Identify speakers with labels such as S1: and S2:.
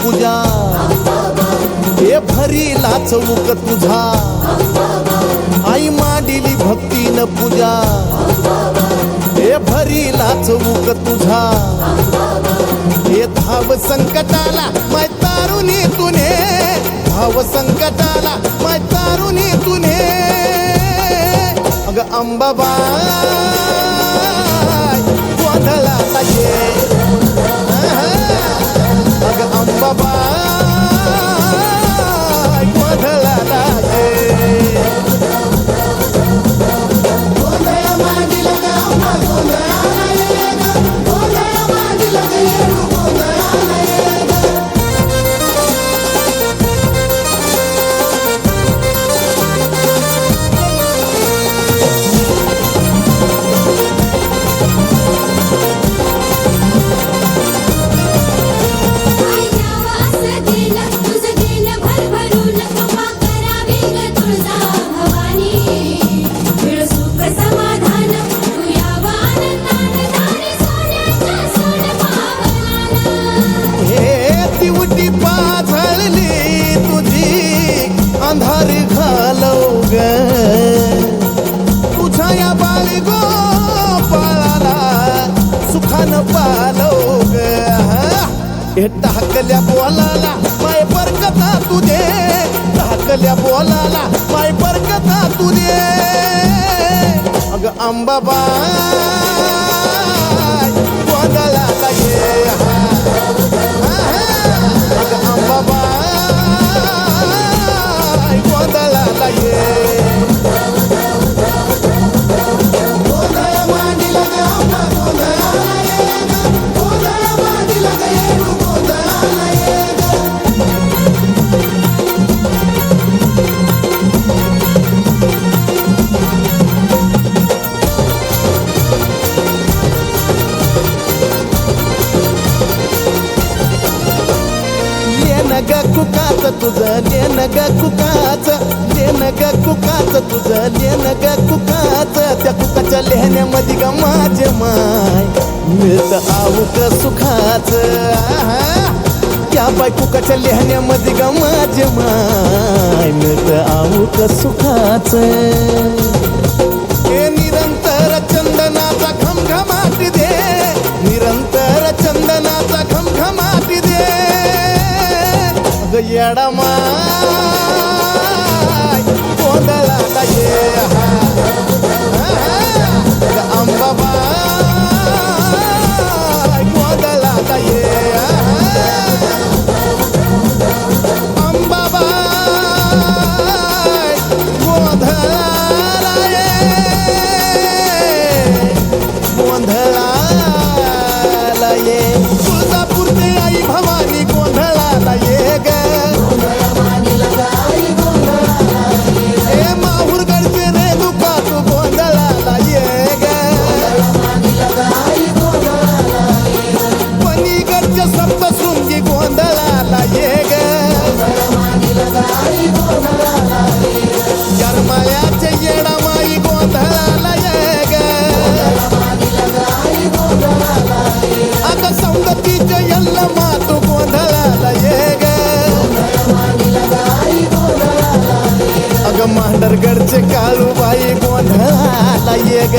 S1: पूजा हे भरीला चौक तुझा आई मांडिली भक्तीन पूजा हे भरीला चौक तुझा हे धाव संकटाला माय तारुणी तुने धाव संकटाला माय तारुणी तुने अग अंबाबाई गोंधळाला ये अग अंबाबाई गोंधळाला ये पाझळली तुझी अंधार घालव ग तुझ्या या बाळी गोपाळाला सुखानं पालव ग हे टाकल्या बोलाला माय बरकता तुझे टाकल्या बोलाला माय बरकता तुझे अग अंबाबाई गोंधळाला ये अग अंबाबाई गोंधळाला ये ग कुकाच तुझं लेन ग कुकाच लेन ग कुकाच तुझं लेन ग कुकाच त्या कुकाच्या लेहण्यामध्ये ग माझे माय मिळत आऊक सुखाच त्या बाय कुकाच्या लेहण्यामध्ये ग माझे माय मिळत आऊक सुखाच हे निरंतर चंदनाचा घमघमाट दे निरंतर चंदनाचा घमघमाट दे येडमाय गोंधळाला ये अंबाबाई गोंधळाला ये अंबाबाई गोंधळाला ये गोंधळाला ये तुळजापूरची आई भवानी गोंधळाला ये ग सप्तशृंगी गोंधळाला ये ग जरमायाचे येडामाई गोंधळाला ये ग अग सौंदतीचे यल्ल मातू गोंधळाला ये ग अग मांडरगडचे काळूबाई गोंधळाला ये ग